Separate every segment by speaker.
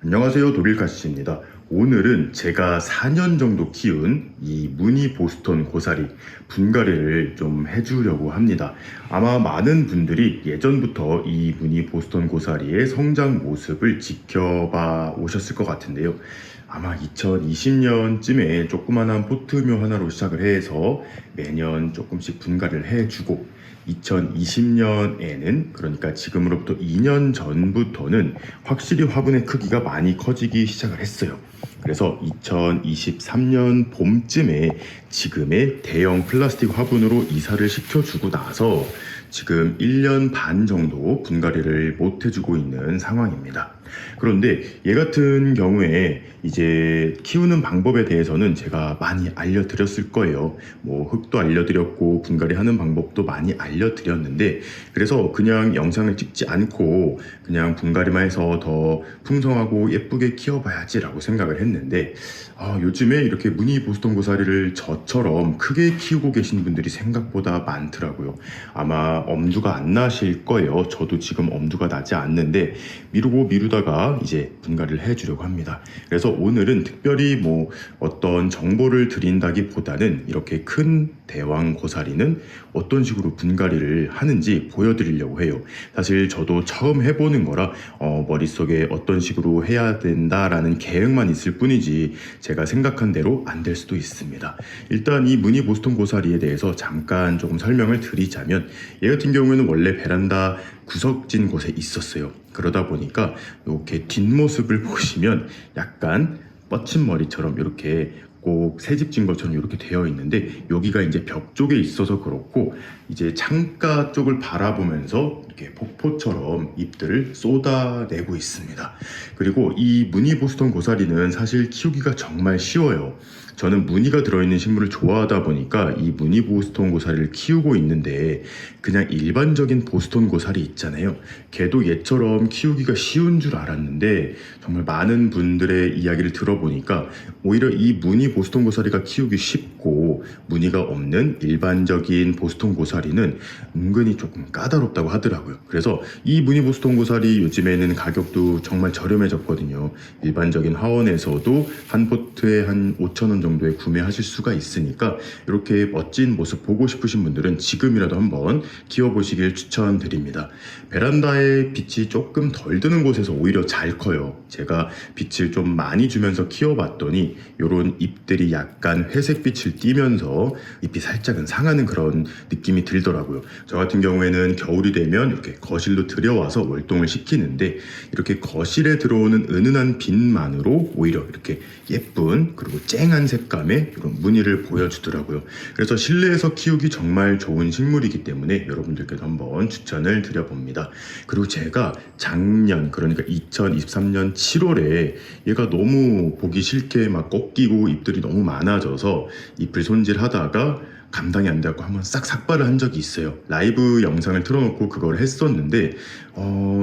Speaker 1: 안녕하세요, 독일카시입니다. 오늘은 제가 4년 정도 키운 이 무늬 보스턴 고사리 분갈이를 좀 해주려고 합니다. 아마 많은 분들이 예전부터 이 무늬 보스턴 고사리의 성장 모습을 지켜봐 오셨을 것 같은데요. 아마 2020년쯤에 조그만한 포트묘 하나로 시작을 해서 매년 조금씩 분갈이를 해주고 2020년에는, 그러니까 지금으로부터 2년 전부터는 확실히 화분의 크기가 많이 커지기 시작을 했어요. 그래서 2023년 봄쯤에 지금의 대형 플라스틱 화분으로 이사를 시켜주고 나서 지금 1년 반 정도 분갈이를 못 해주고 있는 상황입니다. 그런데 얘 같은 경우에 이제 키우는 방법에 대해서는 제가 많이 알려드렸을 거예요. 뭐 흙도 알려드렸고 분갈이 하는 방법도 많이 알려드렸는데, 그래서 그냥 영상을 찍지 않고 그냥 분갈이만 해서 더 풍성하고 예쁘게 키워봐야지 라고 생각을 했는데, 요즘에 이렇게 무늬 보스턴 고사리를 저처럼 크게 키우고 계신 분들이 생각보다 많더라고요. 아마 엄두가 안 나실 거예요. 저도 지금 엄두가 나지 않는데 미루다가 이제 분갈이를 해주려고 합니다. 그래서 오늘은 특별히 뭐 어떤 정보를 드린다기보다는 이렇게 큰 대왕 고사리는 어떤 식으로 분갈이를 하는지 보여드리려고 해요. 사실 저도 처음 해보는 거라 머릿속에 어떤 식으로 해야 된다라는 계획만 있을 뿐이지 제가 생각한 대로 안 될 수도 있습니다. 일단 이 무늬 보스턴 고사리에 대해서 잠깐 조금 설명을 드리자면, 얘 같은 경우에는 원래 베란다 구석진 곳에 있었어요. 그러다 보니까 이렇게 뒷모습을 보시면 약간 뻗친 머리처럼 이렇게 꼭 새집진 것처럼 이렇게 되어 있는데, 여기가 이제 벽 쪽에 있어서 그렇고 이제 창가 쪽을 바라보면서 이렇게 폭포처럼 잎들을 쏟아내고 있습니다. 그리고 이 무늬 보스턴 고사리는 사실 키우기가 정말 쉬워요. 저는 무늬가 들어있는 식물을 좋아하다 보니까 이 무늬 보스턴 고사리를 키우고 있는데, 그냥 일반적인 보스턴 고사리 있잖아요. 걔도 얘처럼 키우기가 쉬운 줄 알았는데 정말 많은 분들의 이야기를 들어보니까 오히려 이 무늬 보스턴 고사리가 키우기 쉽고 무늬가 없는 일반적인 보스턴 고사리는 은근히 조금 까다롭다고 하더라고요. 그래서 이 무늬 보스턴 고사리 요즘에는 가격도 정말 저렴해졌거든요. 일반적인 화원에서도 한 포트에 한 5,000원 정도에 구매하실 수가 있으니까 이렇게 멋진 모습 보고 싶으신 분들은 지금이라도 한번 키워보시길 추천드립니다. 베란다에 빛이 조금 덜 드는 곳에서 오히려 잘 커요. 제가 빛을 좀 많이 주면서 키워봤더니 이런 잎들이 약간 회색빛을 띠면서 잎이 살짝은 상하는 그런 느낌이 들더라고요. 저 같은 경우에는 겨울이 되면 이렇게 거실로 들여와서 월동을 시키는데, 이렇게 거실에 들어오는 은은한 빛만으로 오히려 이렇게 예쁜 그리고 쨍한 색감의 이런 무늬를 보여주더라고요. 그래서 실내에서 키우기 정말 좋은 식물이기 때문에 여러분들께도 한번 추천을 드려봅니다. 그리고 제가 작년, 그러니까 2023년 7월에 얘가 너무 보기 싫게 막 꺾이고 잎들이 너무 많아져서 잎을 손질하다가 감당이 안 돼갖고 한번 싹 삭발을 한 적이 있어요. 라이브 영상을 틀어놓고 그걸 했었는데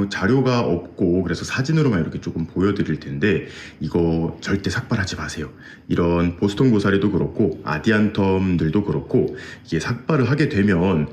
Speaker 1: 자료가 없고 그래서 사진으로만 이렇게 조금 보여드릴 텐데, 이거 절대 삭발하지 마세요. 이런 보스턴 고사리도 그렇고 아디안텀들도 그렇고 이게 삭발을 하게 되면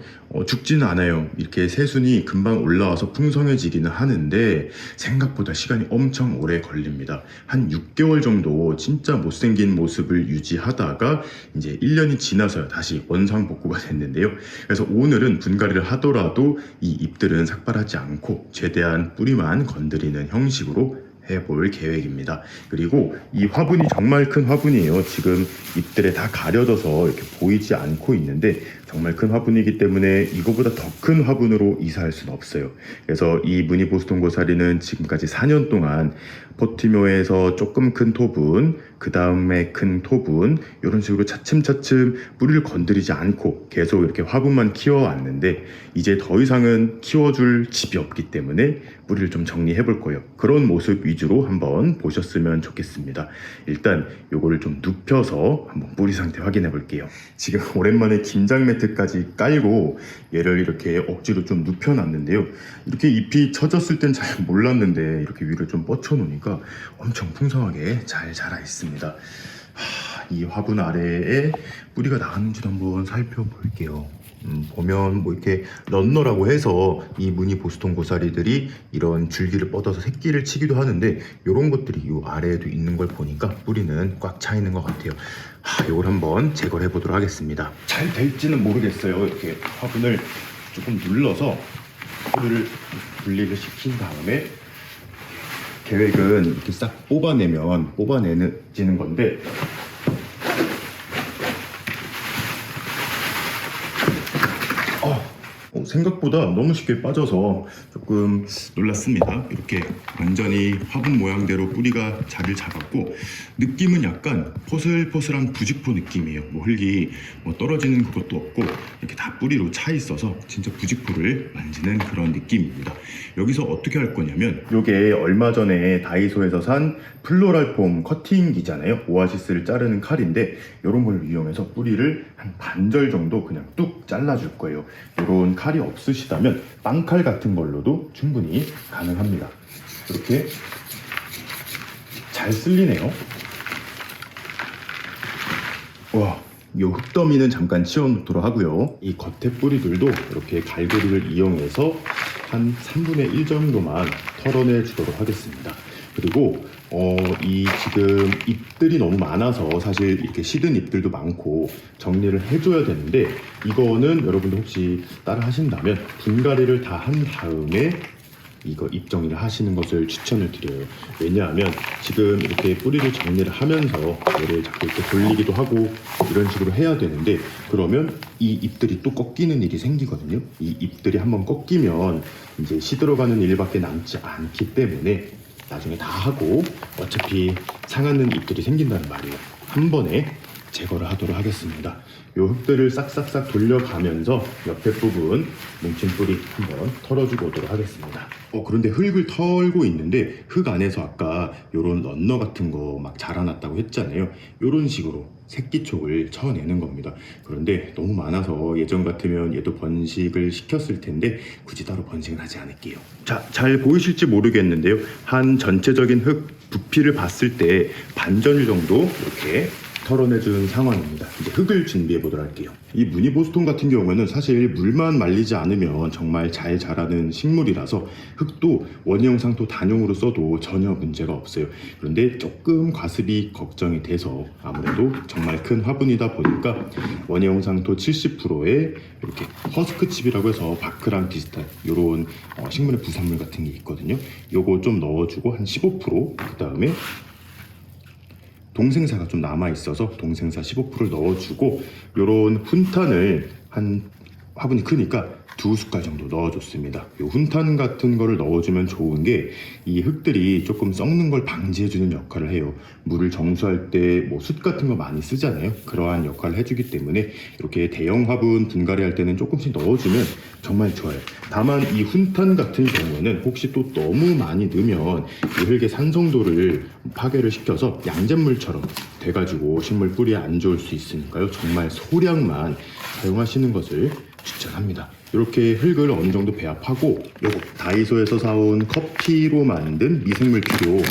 Speaker 1: 죽지는 않아요. 이렇게 새순이 금방 올라와서 풍성해지기는 하는데 생각보다 시간이 엄청 오래 걸립니다. 한 6개월 정도 진짜 못생긴 모습을 유지하다가 이제 1년이 지나서 다시 원상복구가 됐는데요. 그래서 오늘은 분갈이를 하더라도 이 잎들은 삭발하지 않고 최대한 뿌리만 건드리는 형식으로 해볼 계획입니다. 그리고 이 화분이 정말 큰 화분이에요. 지금 잎들에 다 가려져서 이렇게 보이지 않고 있는데 정말 큰 화분이기 때문에 이거보다 더 큰 화분으로 이사할 수는 없어요. 그래서 이 무늬 보스턴 고사리는 지금까지 4년 동안 포트묘에서 조금 큰 토분, 그 다음에 큰 토분, 이런 식으로 차츰차츰 뿌리를 건드리지 않고 계속 이렇게 화분만 키워왔는데, 이제 더 이상은 키워줄 집이 없기 때문에 뿌리를 좀 정리해 볼 거예요. 그런 모습 위주로 한번 보셨으면 좋겠습니다. 일단 요거를 좀 눕혀서 한번 뿌리 상태 확인해 볼게요. 지금 오랜만에 김장 매트까지 깔고 얘를 이렇게 억지로 좀 눕혀놨는데요. 이렇게 잎이 처졌을 땐 잘 몰랐는데 이렇게 위를 좀 뻗쳐 놓으니까 엄청 풍성하게 잘 자라 있습니다. 이 화분 아래에 뿌리가 나왔는지도 한번 살펴볼게요. 보면 뭐 이렇게 런너라고 해서 이 무늬 보스톤 고사리들이 이런 줄기를 뻗어서 새끼를 치기도 하는데 이런 것들이 이 아래에도 있는 걸 보니까 뿌리는 꽉 차 있는 것 같아요. 이걸 한번 제거를 해보도록 하겠습니다. 잘 될지는 모르겠어요. 이렇게 화분을 조금 눌러서 뿌리를 분리를 시킨 다음에 계획은 이렇게 싹 뽑아내지는 건데 생각보다 너무 쉽게 빠져서 조금 놀랐습니다. 이렇게 완전히 화분 모양대로 뿌리가 자리를 잡았고 느낌은 약간 포슬포슬한 부직포 느낌이에요. 뭐 흙이 떨어지는 그것도 없고 이렇게 다 뿌리로 차 있어서 진짜 부직포를 만지는 그런 느낌입니다. 여기서 어떻게 할 거냐면 이게 얼마 전에 다이소에서 산 플로랄 폼 커팅기잖아요. 오아시스를 자르는 칼인데 이런 걸 이용해서 뿌리를 한 반절 정도 그냥 뚝 잘라줄 거예요. 이런 칼이 없으시다면 빵칼 같은 걸로도 충분히 가능합니다. 이렇게 잘 쓸리네요. 와, 이 흙더미는 잠깐 치워놓도록 하고요. 이 겉에 뿌리들도 이렇게 갈고리를 이용해서 한 3분의 1 정도만 털어내 주도록 하겠습니다. 그리고 이 지금 잎들이 너무 많아서 사실 이렇게 시든 잎들도 많고 정리를 해줘야 되는데 이거는 여러분들 혹시 따라 하신다면 분갈이를 다 한 다음에 이거 잎 정리를 하시는 것을 추천을 드려요. 왜냐하면 지금 이렇게 뿌리를 정리를 하면서 얘를 자꾸 이렇게 돌리기도 하고 이런 식으로 해야 되는데 그러면 이 잎들이 또 꺾이는 일이 생기거든요. 이 잎들이 한번 꺾이면 이제 시들어가는 일밖에 남지 않기 때문에 나중에 다 하고 어차피 상하는 잎들이 생긴다는 말이에요. 한 번에 제거를 하도록 하겠습니다. 이 흙들을 싹싹싹 돌려가면서 옆에 부분 뭉친 뿌리 한번 털어주고 오도록 하겠습니다. 그런데 흙을 털고 있는데 흙 안에서 아까 요런 런너 같은 거 막 자라났다고 했잖아요. 요런 식으로 새끼촉을 쳐내는 겁니다. 그런데 너무 많아서 예전 같으면 얘도 번식을 시켰을 텐데 굳이 따로 번식은 하지 않을게요. 자, 잘 보이실지 모르겠는데요. 한 전체적인 흙 부피를 봤을 때 반전일 정도 이렇게 털어내준 상황입니다. 이제 흙을 준비해 보도록 할게요. 이 무늬 보스톤 같은 경우에는 사실 물만 말리지 않으면 정말 잘 자라는 식물이라서 흙도 원형 상토 단용으로 써도 전혀 문제가 없어요. 그런데 조금 과습이 걱정이 돼서 아무래도 정말 큰 화분이다 보니까 원형 상토 70%에 이렇게 허스크칩이라고 해서 바크랑 비슷한 이런 식물의 부산물 같은 게 있거든요. 요거 좀 넣어주고 한 15%그 다음에 동생사가 좀 남아있어서 동생사 15%를 넣어주고 요런 훈탄을 한 화분이 크니까 2숟갈 정도 넣어줬습니다. 요 훈탄 같은 거를 넣어주면 좋은 게 이 흙들이 조금 썩는 걸 방지해주는 역할을 해요. 물을 정수할 때 뭐 숯 같은 거 많이 쓰잖아요. 그러한 역할을 해주기 때문에 이렇게 대형 화분 분갈이 할 때는 조금씩 넣어주면 정말 좋아요. 다만 이 훈탄 같은 경우는 혹시 또 너무 많이 넣으면 이 흙의 산성도를 파괴를 시켜서 양잿물처럼 돼가지고 식물 뿌리에 안 좋을 수 있으니까요. 정말 소량만 사용하시는 것을 추천합니다. 이렇게 흙을 어느 정도 배합하고 요거 다이소에서 사온 커피로 만든 미생물 비료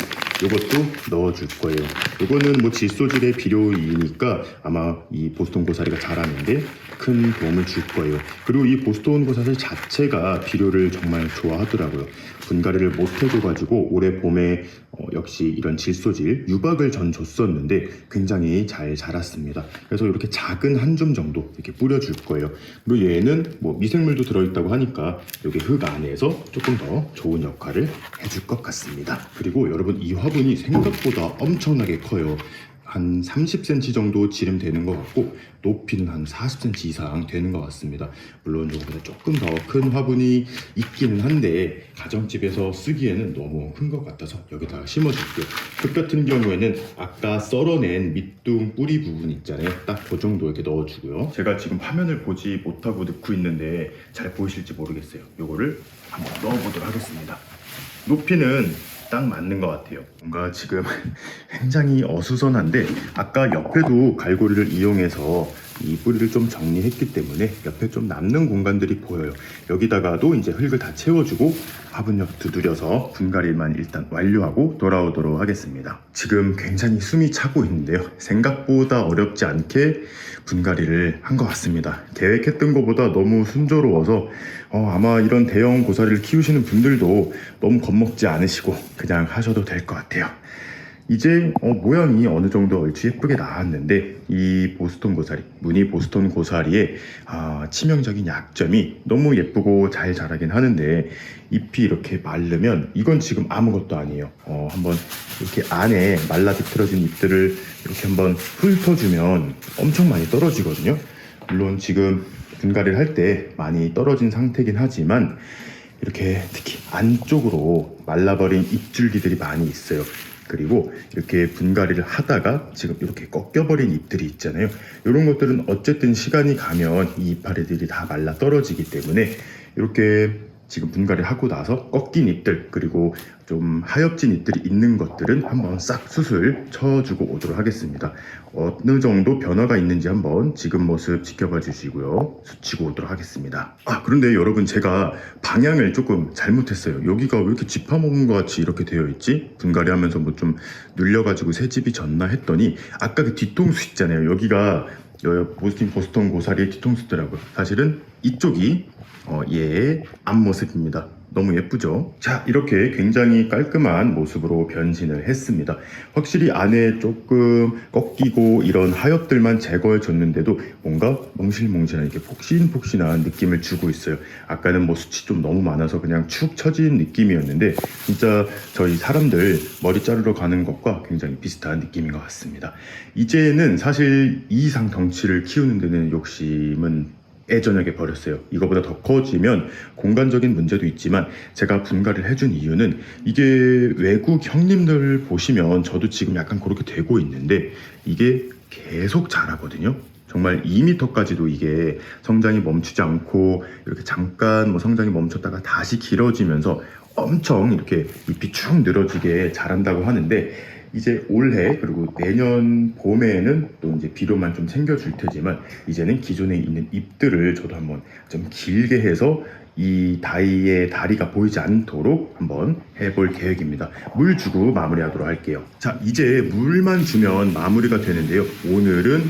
Speaker 1: 요것도 넣어줄 거예요. 요거는 뭐 질소질의 비료이니까 아마 이 보스톤 고사리가 자라는데 큰 도움을 줄 거예요. 그리고 이 보스톤 고사리 자체가 비료를 정말 좋아하더라고요. 분갈이를 못 해줘가지고 올해 봄에 역시 이런 질소질 유박을 전 줬었는데 굉장히 잘 자랐습니다. 그래서 이렇게 작은 한 줌 정도 이렇게 뿌려줄 거예요. 그리고 얘는 뭐 미생물도 들어있다고 하니까 여기 흙 안에서 조금 더 좋은 역할을 해줄 것 같습니다. 그리고 여러분 이 화분이 생각보다 엄청나게 커요. 한 30cm 정도 지름 되는 것 같고 높이는 한 40cm 이상 되는 것 같습니다. 물론 이거보다 조금 더 큰 화분이 있기는 한데 가정집에서 쓰기에는 너무 큰 것 같아서 여기다가 심어줄게요. 흙 같은 경우에는 아까 썰어낸 밑둥 뿌리 부분 있잖아요. 딱 그 정도 이렇게 넣어주고요. 제가 지금 화면을 보지 못하고 넣고 있는데 잘 보이실지 모르겠어요. 요거를 한번 넣어보도록 하겠습니다. 높이는 딱 맞는 것 같아요. 뭔가 지금 굉장히 어수선한데 아까 옆에도 갈고리를 이용해서 이 뿌리를 좀 정리했기 때문에 옆에 좀 남는 공간들이 보여요. 여기다가도 이제 흙을 다 채워주고 화분옆 두드려서 분갈이만 일단 완료하고 돌아오도록 하겠습니다. 지금 굉장히 숨이 차고 있는데요. 생각보다 어렵지 않게 분갈이를 한 것 같습니다. 계획했던 것보다 너무 순조로워서 아마 이런 대형 고사리를 키우시는 분들도 너무 겁먹지 않으시고 그냥 하셔도 될 것 같아요. 이제 모양이 어느 정도 얼추 예쁘게 나왔는데 이 보스턴 고사리, 무늬 보스턴 고사리의 치명적인 약점이 너무 예쁘고 잘 자라긴 하는데 잎이 이렇게 마르면 이건 지금 아무것도 아니에요. 한번 이렇게 안에 말라 비틀어진 잎들을 이렇게 한번 훑어주면 엄청 많이 떨어지거든요. 물론 지금 분갈이를 할 때 많이 떨어진 상태긴 하지만 이렇게 특히 안쪽으로 말라버린 잎줄기들이 많이 있어요. 그리고 이렇게 분갈이를 하다가 지금 이렇게 꺾여버린 잎들이 있잖아요. 이런 것들은 어쨌든 시간이 가면 이 이파리들이 다 말라 떨어지기 때문에 이렇게 지금 분갈이 하고 나서 꺾인 잎들 그리고 좀 하엽진 잎들이 있는 것들은 한번 싹 수술 쳐주고 오도록 하겠습니다. 어느 정도 변화가 있는지 한번 지금 모습 지켜봐 주시고요. 수치고 오도록 하겠습니다. 그런데 여러분, 제가 방향을 조금 잘못했어요. 여기가 왜 이렇게 짚어먹은 것 같이 이렇게 되어 있지? 분갈이 하면서 뭐 좀 눌려가지고 새집이 졌나 했더니 아까 그 뒤통수 있잖아요. 여기가 보스턴 고사리의 뒤통수더라고요. 사실은 이쪽이 얘의 앞모습입니다. 너무 예쁘죠? 자, 이렇게 굉장히 깔끔한 모습으로 변신을 했습니다. 확실히 안에 조금 꺾이고 이런 하엽들만 제거해 줬는데도 뭔가 몽실몽실한 이렇게 폭신폭신한 느낌을 주고 있어요. 아까는 뭐 숱이 좀 너무 많아서 그냥 축 처진 느낌이었는데 진짜 저희 사람들 머리 자르러 가는 것과 굉장히 비슷한 느낌인 것 같습니다. 이제는 사실 이 이상 덩치를 키우는 데는 욕심은 애저녁에 버렸어요. 이거보다 더 커지면 공간적인 문제도 있지만 제가 분갈이를 해준 이유는 이게 외국 형님들 보시면 저도 지금 약간 그렇게 되고 있는데 이게 계속 자라거든요. 정말 2m까지도 이게 성장이 멈추지 않고 이렇게 잠깐 뭐 성장이 멈췄다가 다시 길어지면서 엄청 이렇게 잎이 쭉 늘어지게 자란다고 하는데 이제 올해 그리고 내년 봄에는 또 이제 비료만 좀 챙겨줄 테지만 이제는 기존에 있는 잎들을 저도 한번 좀 길게 해서 이 다이의 다리가 보이지 않도록 한번 해볼 계획입니다. 물 주고 마무리하도록 할게요. 자, 이제 물만 주면 마무리가 되는데요. 오늘은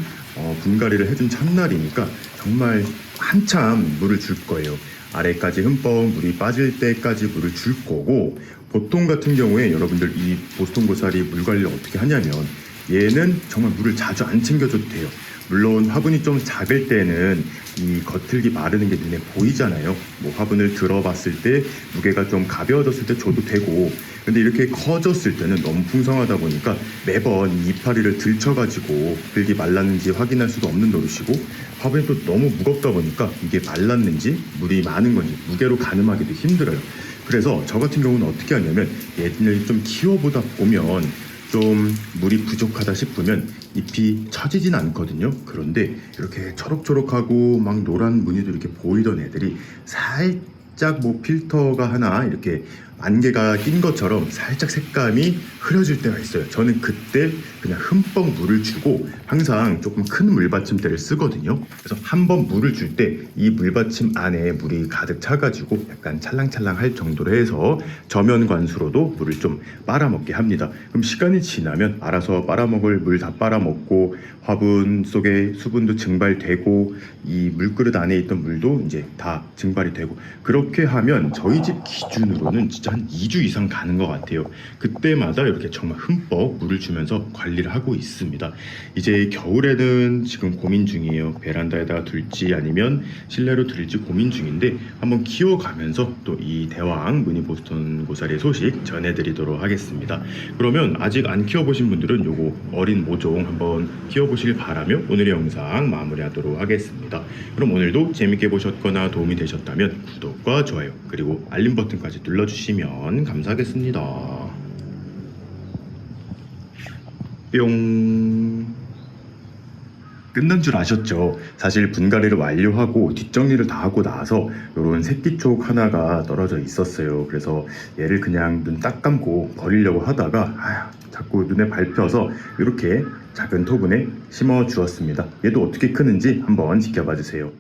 Speaker 1: 분갈이를 해준 첫날이니까 정말 한참 물을 줄 거예요. 아래까지 흠뻑 물이 빠질 때까지 물을 줄 거고, 보통 같은 경우에 여러분들 이 보스턴 고사리 물 관리를 어떻게 하냐면 얘는 정말 물을 자주 안 챙겨줘도 돼요. 물론 화분이 좀 작을 때는 이 겉흙이 마르는 게 눈에 보이잖아요. 뭐 화분을 들어봤을 때 무게가 좀 가벼워졌을 때 줘도 되고, 근데 이렇게 커졌을 때는 너무 풍성하다 보니까 매번 이 이파리를 들쳐가지고 흙이 말랐는지 확인할 수가 없는 노릇이고, 화분이 또 너무 무겁다 보니까 이게 말랐는지 물이 많은 건지 무게로 가늠하기도 힘들어요. 그래서 저 같은 경우는 어떻게 하냐면 얘를 좀 키워보다 보면 좀 물이 부족하다 싶으면 잎이 처지진 않거든요. 그런데 이렇게 초록초록하고 막 노란 무늬도 이렇게 보이던 애들이 살짝 뭐 필터가 하나 이렇게 안개가 낀 것처럼 살짝 색감이 흐려질 때가 있어요. 저는 그때 그냥 흠뻑 물을 주고 항상 조금 큰 물받침대를 쓰거든요. 그래서 한번 물을 줄 때 이 물받침 안에 물이 가득 차가지고 약간 찰랑찰랑 할 정도로 해서 저면 관수로도 물을 좀 빨아먹게 합니다. 그럼 시간이 지나면 알아서 빨아먹을 물 다 빨아먹고 화분 속에 수분도 증발되고 이 물그릇 안에 있던 물도 이제 다 증발이 되고, 그렇게 하면 저희 집 기준으로는 진짜 한 2주 이상 가는 것 같아요. 그때마다 이렇게 정말 흠뻑 물을 주면서 관리를 하고 있습니다. 이제 겨울에는 지금 고민 중이에요. 베란다에다가 둘지 아니면 실내로 들일지 고민 중인데 한번 키워가면서 또 이 대왕 무늬 보스턴 고사리의 소식 전해드리도록 하겠습니다. 그러면 아직 안 키워보신 분들은 요거 어린 모종 한번 키워보시길 바라며 오늘의 영상 마무리하도록 하겠습니다. 그럼 오늘도 재밌게 보셨거나 도움이 되셨다면 구독과 좋아요 그리고 알림 버튼까지 눌러주시면 감사하겠습니다. 뿅. 끝난 줄 아셨죠? 사실 분갈이를 완료하고 뒷정리를 다 하고 나서 요런 새끼 쪽 하나가 떨어져 있었어요. 그래서 얘를 그냥 눈 딱 감고 버리려고 하다가 자꾸 눈에 밟혀서 이렇게 작은 토분에 심어 주었습니다. 얘도 어떻게 크는지 한번 지켜봐 주세요.